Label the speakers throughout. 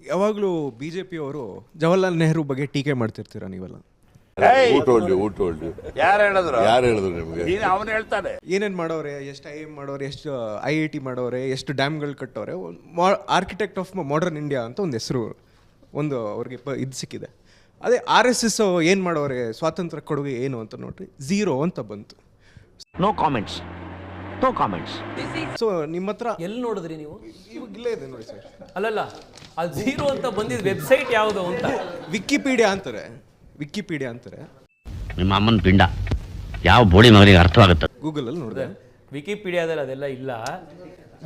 Speaker 1: ಯಾವಾಗಲೂ BJP ಅವರು ಜವಾಹರ್ಲಾಲ್ ನೆಹರು ಬಗ್ಗೆ ಟೀಕೆ ಮಾಡ್ತಿರ್ತೀರಾ ನೀವೆಲ್ಲ?
Speaker 2: ಯಾರು ಹೇಳಿದ್ರು
Speaker 3: ನಿಮಗೆ?
Speaker 2: ಅವನು ಹೇಳ್ತಾನೆ
Speaker 1: ಏನೇನು ಮಾಡೋರೆ, ಎಷ್ಟು IIM ಮಾಡೋರೆ, ಎಷ್ಟು IIT ಮಾಡೋರೆ, ಎಷ್ಟು ಡ್ಯಾಮ್ಗಳು Kathore. Architect of modern India ಅಂತ ಒಂದು ಹೆಸರು ಒಂದು ಅವ್ರಿಗೆ ಇದು ಸಿಕ್ಕಿದೆ. ಅದೇ RSS ಏನು ಮಾಡೋರೆ, ಸ್ವಾತಂತ್ರ್ಯ ಕೊಡುಗೆ ಏನು ಅಂತ ನೋಡ್ರಿ, 0 ಅಂತ ಬಂತು.
Speaker 3: No comments.
Speaker 1: ಸೊ ನಿಮ್ಮ ಹತ್ರ
Speaker 4: ಎಲ್ಲಿ ನೋಡಿದ್ರಿ ನೀವು?
Speaker 1: ಇವಾಗ ಇಲ್ಲೇ ಇದೆ ನೋಡಿ ಸರ್.
Speaker 4: ಅಲ್ಲಲ್ಲ, ಅದು 0 ಅಂತ ಬಂದಿದ್ದು ವೆಬ್ಸೈಟ್ ಯಾವುದು ಅಂತ
Speaker 1: ವಿಕಿಪೀಡಿಯಾ ಅಂತಾರೆ.
Speaker 3: ನಿಮ್ಮ ಅಮ್ಮನ ಪಿಂಡ ಯಾವ ಬೋಳಿ ಮಗನಿಗೆ ಅರ್ಥವಾಗುತ್ತೆ?
Speaker 1: ಗೂಗಲಲ್ಲಿ ನೋಡಿದೆ.
Speaker 4: ವಿಕಿಪೀಡಿಯಾದಲ್ಲಿ ಅದೆಲ್ಲ ಇಲ್ಲ.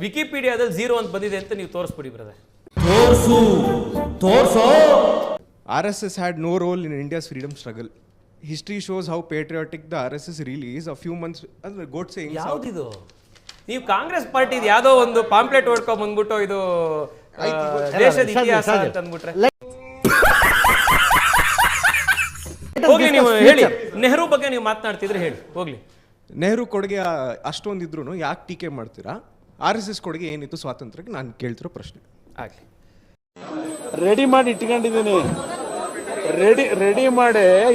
Speaker 4: ವಿಕಿಪೀಡಿಯಾದಲ್ಲಿ 0 ಅಂತ ಬಂದಿದೆ ಅಂತ ನೀವು ತೋರಿಸ್ಬಿಡಿ brother. ತೋರ್ಸೋ.
Speaker 1: RSS had no role in India's freedom struggle. History shows how patriotic the RSS really is. A few months goat saying
Speaker 4: ಯಾವ್ದಿದು? ನೀವು ಕಾಂಗ್ರೆಸ್ ಪಾರ್ಟಿ ಯಾವುದೋ ಒಂದು ಪಾಂಪ್ಲೆಟ್ ಹೊಡ್ಕೊಂಡ್ ಬಂದ್ಬಿಟ್ಟು ಇದು ದೇಶದ ಇತಿಹಾಸ ಅಂತ ಅಂದ್ಬಿಟ್ರೆ ಹೋಗ್ಲಿ. ನೀವು ಹೇಳಿ, ನೆಹರು ಬಗ್ಗೆ ನೀವು ಮಾತನಾಡ್ತಿದ್ರೆ ಹೇಳಿ ಹೋಗ್ಲಿ.
Speaker 1: ನೆಹರು ಕೊಡುಗೆ ಅಷ್ಟೊಂದಿದ್ರು ಯಾಕೆ ಟೀಕೆ ಮಾಡ್ತೀರಾ? RSS ಕೊಡುಗೆ ಏನಿತ್ತು ಸ್ವಾತಂತ್ರ್ಯಕ್ಕೆ ನಾನು ಕೇಳ್ತಿರೋ ಪ್ರಶ್ನೆ.
Speaker 4: ಆಗ್ಲಿ,
Speaker 2: ರೆಡಿ ಮಾಡಿ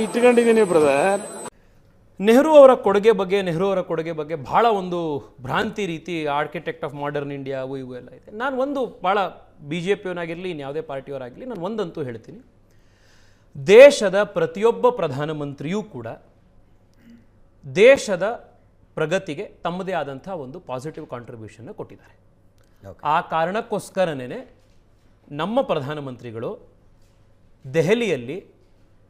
Speaker 2: ಇಟ್ಕೊಂಡಿದ್ದೀನಿ ಬ್ರದರ್.
Speaker 4: ನೆಹರು ಅವರ ಕೊಡುಗೆ ಬಗ್ಗೆ ಬಹಳ ಒಂದು ಭ್ರಾಂತಿ ರೀತಿ ಆರ್ಕಿಟೆಕ್ಟ್ ಆಫ್ ಮಾಡರ್ನ್ ಇಂಡಿಯಾ ಇವು ಎಲ್ಲ ಇದೆ. ನಾನು ಒಂದು ಭಾಳ BJPಯವನಾಗಿರಲಿ ಇನ್ಯಾವುದೇ ಪಾರ್ಟಿಯವರಾಗಲಿ ನಾನು ಒಂದಂತೂ ಹೇಳ್ತೀನಿ, ದೇಶದ ಪ್ರತಿಯೊಬ್ಬ ಪ್ರಧಾನಮಂತ್ರಿಯೂ ಕೂಡ ದೇಶದ ಪ್ರಗತಿಗೆ ತಮ್ಮದೇ ಆದಂಥ ಒಂದು ಪಾಸಿಟಿವ್ ಕಾಂಟ್ರಿಬ್ಯೂಷನ್ನ ಕೊಟ್ಟಿದ್ದಾರೆ. ಆ ಕಾರಣಕ್ಕೋಸ್ಕರನೇ ನಮ್ಮ ಪ್ರಧಾನಮಂತ್ರಿಗಳು ದೆಹಲಿಯಲ್ಲಿ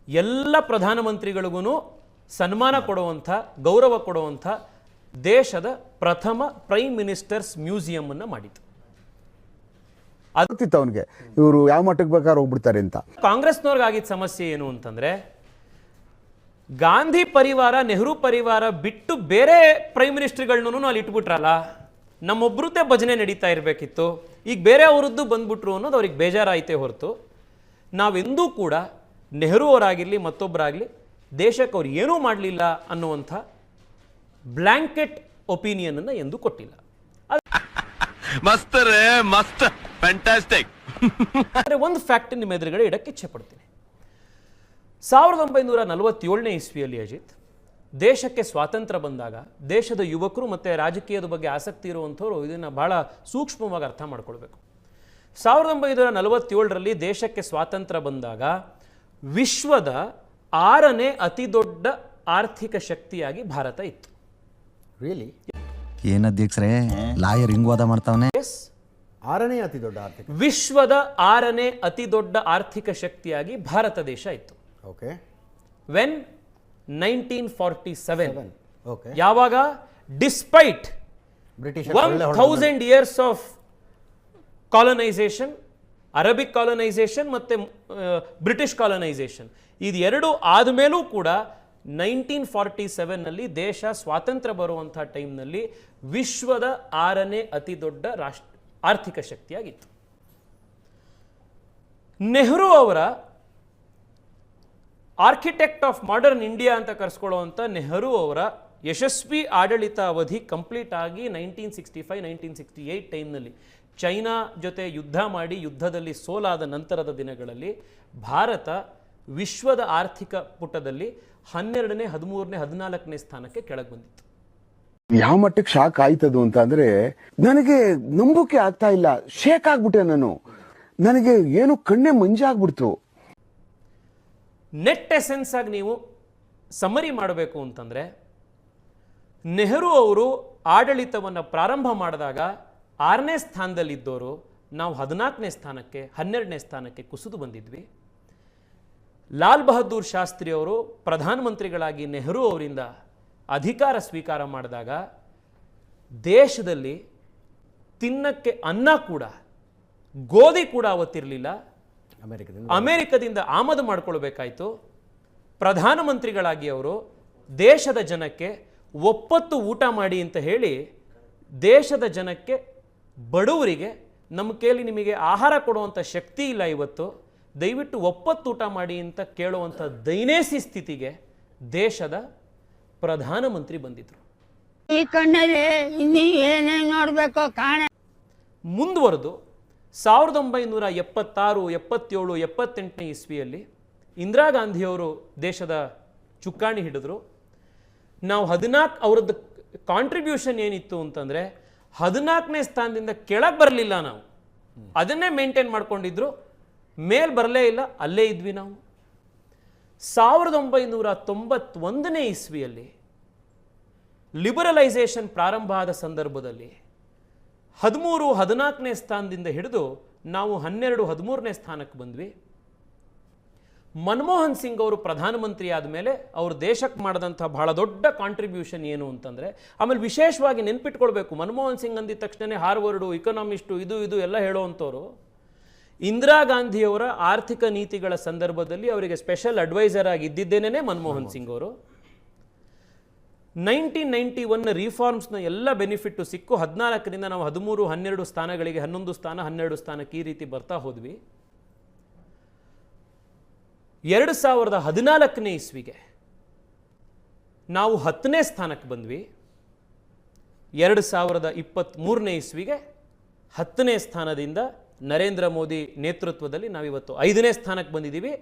Speaker 4: ಎಲ್ಲ ಪ್ರಧಾನಮಂತ್ರಿಗಳಿಗೂ ಸನ್ಮಾನ ಕೊಡುವಂಥ, ಗೌರವ ಕೊಡುವಂಥ ದೇಶದ ಪ್ರಥಮ ಪ್ರೈಮ್ ಮಿನಿಸ್ಟರ್ಸ್ ಮ್ಯೂಸಿಯಂ ಮಾಡಿತು.
Speaker 5: ಆಗ್ತಿತ್ತು ಅವನಿಗೆ, ಇವರು ಯಾವ ಮಟ್ಟಕ್ಕೆ ಬೇಕಾದ್ರೆ ಹೋಗ್ಬಿಡ್ತಾರೆ ಅಂತ.
Speaker 4: ಕಾಂಗ್ರೆಸ್ನವ್ರಿಗಾಗಿದ್ದ ಸಮಸ್ಯೆ ಏನು ಅಂತಂದ್ರೆ, ಗಾಂಧಿ ಪರಿವಾರ, ನೆಹರು ಪರಿವಾರ ಬಿಟ್ಟು ಬೇರೆ ಪ್ರೈಮ್ ಮಿನಿಸ್ಟರ್ಗಳನ್ನೂ ಅಲ್ಲಿ ಇಟ್ಬಿಟ್ರಲ್ಲ, ನಮ್ಮೊಬ್ಬರದ್ದೇ ಭಜನೆ ನಡೀತಾ ಇರಬೇಕಿತ್ತು, ಈಗ ಬೇರೆ ಅವರದ್ದು ಬಂದ್ಬಿಟ್ರು ಅನ್ನೋದು ಅವ್ರಿಗೆ ಬೇಜಾರಾಯಿತೇ ಹೊರತು ನಾವೆಂದೂ ಕೂಡ ನೆಹರು ಅವರಾಗಿರಲಿ ಮತ್ತೊಬ್ಬರಾಗಲಿ ದೇಶಕ್ಕೆ ಅವ್ರು ಏನೂ ಮಾಡಲಿಲ್ಲ ಅನ್ನುವಂಥ ಬ್ಲ್ಯಾಂಕೆಟ್ ಒಪಿನಿಯನನ್ನು ಎಂದೂ ಕೊಟ್ಟಿಲ್ಲ. ಆದರೆ ಒಂದು ಫ್ಯಾಕ್ಟ್ ನಿಮ್ಮ ಎದುರುಗಡೆ ಇಡಕ್ಕೆ ಇಚ್ಛೆ ಪಡ್ತೀನಿ. 1947ನೇ ಇಸ್ವಿಯಲ್ಲಿ ಅಜಿತ್, ದೇಶಕ್ಕೆ ಸ್ವಾತಂತ್ರ್ಯ ಬಂದಾಗ ದೇಶದ ಯುವಕರು ಮತ್ತು ರಾಜಕೀಯದ ಬಗ್ಗೆ ಆಸಕ್ತಿ ಇರುವಂಥವ್ರು ಇದನ್ನು ಬಹಳ ಸೂಕ್ಷ್ಮವಾಗಿ ಅರ್ಥ ಮಾಡ್ಕೊಳ್ಬೇಕು. 1947ರಲ್ಲಿ ದೇಶಕ್ಕೆ ಸ್ವಾತಂತ್ರ್ಯ ಬಂದಾಗ ವಿಶ್ವದ 6ನೇ ಅತಿ ದೊಡ್ಡ ಆರ್ಥಿಕ ಶಕ್ತಿಯಾಗಿ ಭಾರತ ಇತ್ತು.
Speaker 5: ರಿಯಲಿ?
Speaker 6: ಏನ್ ಅಧ್ಯಕ್ಷರೇ ಲಾಯರ್ ಹಿಂಗ್ ವಾದ ಮಾಡ್ತಾವನೆ?
Speaker 4: ಎಸ್,
Speaker 5: 6ನೇ ಅತಿ ದೊಡ್ಡ ಆರ್ಥಿಕ,
Speaker 4: ವಿಶ್ವದ 6ನೇ ಅತಿ ದೊಡ್ಡ ಆರ್ಥಿಕ ಶಕ್ತಿಯಾಗಿ ಭಾರತ ದೇಶ ಇತ್ತು.
Speaker 5: ಓಕೆ.
Speaker 4: ವೆನ್ 1947,
Speaker 5: ಓಕೆ,
Speaker 4: ಯಾವಾಗ despite
Speaker 5: British
Speaker 4: 1000 years of colonisation, Arabic colonisation ಮತ್ತು ಬ್ರಿಟಿಷ್ ಕಾಲನೈಸೇಷನ್, ಇದು ಎರಡು ಆದಮೇಲೂ ಕೂಡ 1947ನಲ್ಲಿ ದೇಶ ಸ್ವಾತಂತ್ರ್ಯ ಬರುವಂಥ ಟೈಮ್ನಲ್ಲಿ ವಿಶ್ವದ 6ನೇ ಅತಿ ದೊಡ್ಡ ಆರ್ಥಿಕ ಶಕ್ತಿಯಾಗಿತ್ತು. ನೆಹರು ಅವರ ಆರ್ಕಿಟೆಕ್ಟ್ ಆಫ್ ಮಾಡರ್ನ್ ಇಂಡಿಯಾ ಅಂತ ಕರೆಸ್ಕೊಳ್ಳುವಂಥ ನೆಹರು ಅವರ ಯಶಸ್ವಿ ಆಡಳಿತ ಅವಧಿ ಕಂಪ್ಲೀಟ್ ಆಗಿ 1965-1968 ಟೈಮ್ನಲ್ಲಿ ಚೈನಾ ಜೊತೆ ಯುದ್ಧ ಮಾಡಿ ಯುದ್ಧದಲ್ಲಿ ಸೋಲಾದ ನಂತರದ ದಿನಗಳಲ್ಲಿ ಭಾರತ ವಿಶ್ವದ ಆರ್ಥಿಕ ಪುಟದಲ್ಲಿ 12ನೇ, 13ನೇ, 14ನೇ ಸ್ಥಾನಕ್ಕೆ ಕೆಳಗೆ ಬಂದಿತ್ತು.
Speaker 5: ಯಾವ ಮಟ್ಟಕ್ಕೆ ಶಾಕ್ ಆಯ್ತದು ಅಂತ ಅಂದ್ರೆ ನನಗೆ ನಂಬೋಕೆ ಆಗ್ತಾ ಇಲ್ಲ. ಶೇಕ್ ಆಗ್ಬಿಟ್ಟೆ ನಾನು. ನನಗೆ ಏನು ಕಣ್ಣೆ ಮಂಜಾಗ್ಬಿಡ್ತು.
Speaker 4: ನೆಟ್ ಎಸೆನ್ಸ್ ಆಗಿ ನೀವು ಸಮರಿ ಮಾಡಬೇಕು ಅಂತಂದ್ರೆ, ನೆಹರು ಅವರು ಆಡಳಿತವನ್ನು ಪ್ರಾರಂಭ ಮಾಡಿದಾಗ 6ನೇ ಸ್ಥಾನದಲ್ಲಿದ್ದವರು ನಾವು 14ನೇ ಸ್ಥಾನಕ್ಕೆ, 12ನೇ ಸ್ಥಾನಕ್ಕೆ ಕುಸಿದು ಬಂದಿದ್ವಿ. ಲಾಲ್ ಬಹದ್ದೂರ್ ಶಾಸ್ತ್ರಿ ಅವರು ಪ್ರಧಾನಮಂತ್ರಿಗಳಾಗಿ ನೆಹರು ಅವರಿಂದ ಅಧಿಕಾರ ಸ್ವೀಕಾರ ಮಾಡಿದಾಗ ದೇಶದಲ್ಲಿ ತಿನ್ನಕ್ಕೆ ಅನ್ನ ಕೂಡ, ಗೋಧಿ ಕೂಡ ಅವತ್ತಿರಲಿಲ್ಲ. ಅಮೆರಿಕದಿಂದ ಆಮದು ಮಾಡಿಕೊಳ್ಬೇಕಾಯ್ತು. ಪ್ರಧಾನಮಂತ್ರಿಗಳಾಗಿ ಅವರು ದೇಶದ ಜನಕ್ಕೆ ಒಪ್ಪತ್ತು ಊಟ ಮಾಡಿ ಅಂತ ಹೇಳಿ ದೇಶದ ಜನಕ್ಕೆ, ಬಡವರಿಗೆ ನಮ್ಮ ಕೈಯಲ್ಲಿ ನಿಮಗೆ ಆಹಾರ ಕೊಡುವಂಥ ಶಕ್ತಿ ಇಲ್ಲ ಇವತ್ತು, ದಯವಿಟ್ಟು ಒಪ್ಪತ್ತು ಊಟ ಮಾಡಿ ಅಂತ ಕೇಳುವಂಥ ದೈನೇಸಿ ಸ್ಥಿತಿಗೆ ದೇಶದ ಪ್ರಧಾನಮಂತ್ರಿ ಬಂದಿದ್ರು.
Speaker 7: ಈ ಕಣ್ಣಲ್ಲಿ ಇನ್ನೂ ಏನೇನು ನೋಡಬೇಕು ಕಾಣ.
Speaker 4: ಮುಂದುವರೆದು 1976, 77, 78ನೇ ಇಸ್ವಿಯಲ್ಲಿ ಇಂದಿರಾ ಗಾಂಧಿಯವರು ದೇಶದ ಚುಕ್ಕಾಣಿ ಹಿಡಿದ್ರು. ನಾವು ಅವರದ್ದು ಕಾಂಟ್ರಿಬ್ಯೂಷನ್ ಏನಿತ್ತು ಅಂತಂದರೆ 14ನೇ ಸ್ಥಾನದಿಂದ ಕೆಳಗೆ ಬರಲಿಲ್ಲ ನಾವು, ಅದನ್ನೇ ಮೇಂಟೈನ್ ಮಾಡ್ಕೊಂಡಿದ್ರು, ಮೇಲ್ ಬರಲೇ ಇಲ್ಲ, ಅಲ್ಲೇ ಇದ್ವಿ ನಾವು. 1991ನೇ ಇಸ್ವಿಯಲ್ಲಿ ಲಿಬರಲೈಸೇಷನ್ ಪ್ರಾರಂಭ ಆದ ಸಂದರ್ಭದಲ್ಲಿ 13-14ನೇ ಸ್ಥಾನದಿಂದ ಹಿಡಿದು ನಾವು 12-13ನೇ ಸ್ಥಾನಕ್ಕೆ ಬಂದ್ವಿ. ಮನಮೋಹನ್ ಸಿಂಗ್ ಅವರು ಪ್ರಧಾನಮಂತ್ರಿ ಆದಮೇಲೆ ಅವರು ದೇಶಕ್ಕೆ ಮಾಡಿದಂಥ ಬಹಳ ದೊಡ್ಡ ಕಾಂಟ್ರಿಬ್ಯೂಷನ್ ಏನು ಅಂತಂದರೆ, ಆಮೇಲೆ ವಿಶೇಷವಾಗಿ ನೆನ್ಪಿಟ್ಕೊಳ್ಬೇಕು, ಮನಮೋಹನ್ ಸಿಂಗ್ ಅಂದಿದ ತಕ್ಷಣ ಹಾರ್ವರ್ಡು, ಇಕನಾಮಿಸ್ಟು, ಇದು ಎಲ್ಲ ಹೇಳೋವಂಥವ್ರು. ಇಂದಿರಾ ಗಾಂಧಿಯವರ ಆರ್ಥಿಕ ನೀತಿಗಳ ಸಂದರ್ಭದಲ್ಲಿ ಅವರಿಗೆ ಸ್ಪೆಷಲ್ ಅಡ್ವೈಸರ್ ಆಗಿ ಇದ್ದಿದ್ದೇನೆ ಮನಮೋಹನ್ ಸಿಂಗ್ ಅವರು. 1991 ರಿಫಾರ್ಮ್ಸ್ನ ಎಲ್ಲ ಬೆನಿಫಿಟ್ಟು ಸಿಕ್ಕು 14ರಿಂದ ನಾವು 13, 12 ಸ್ಥಾನಗಳಿಗೆ 11 ಸ್ಥಾನ 12 ಸ್ಥಾನಕ್ಕೆ ಈ ರೀತಿ ಬರ್ತಾ ಹೋದ್ವಿ. 2014ನೇ ಇಸ್ವಿಗೆ ನಾವು 10ನೇ ಸ್ಥಾನಕ್ಕೆ ಬಂದ್ವಿ. 2023ನೇ ಇಸ್ವಿಗೆ 10ನೇ ಸ್ಥಾನದಿಂದ ನರೇಂದ್ರ ಮೋದಿ ನೇತೃತ್ವದಲ್ಲಿ ನಾವಿವತ್ತು 5ನೇ ಸ್ಥಾನಕ್ಕೆ ಬಂದಿದ್ದೀವಿ.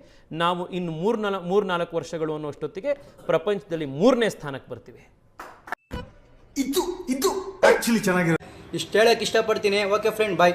Speaker 4: ನಾವು ಇನ್ನು 3-4 ವರ್ಷಗಳು ಅನ್ನೋಷ್ಟೊತ್ತಿಗೆ ಪ್ರಪಂಚದಲ್ಲಿ 3ನೇ ಸ್ಥಾನಕ್ಕೆ ಬರ್ತೀವಿ.
Speaker 7: ಇದು ಆಕ್ಚುಲಿ ಚೆನ್ನಾಗಿರೋ
Speaker 8: ಇಷ್ಟು ಹೇಳಕ್ಕೆ ಇಷ್ಟಪಡ್ತೀನಿ. ಓಕೆ ಫ್ರೆಂಡ್, ಬಾಯ್.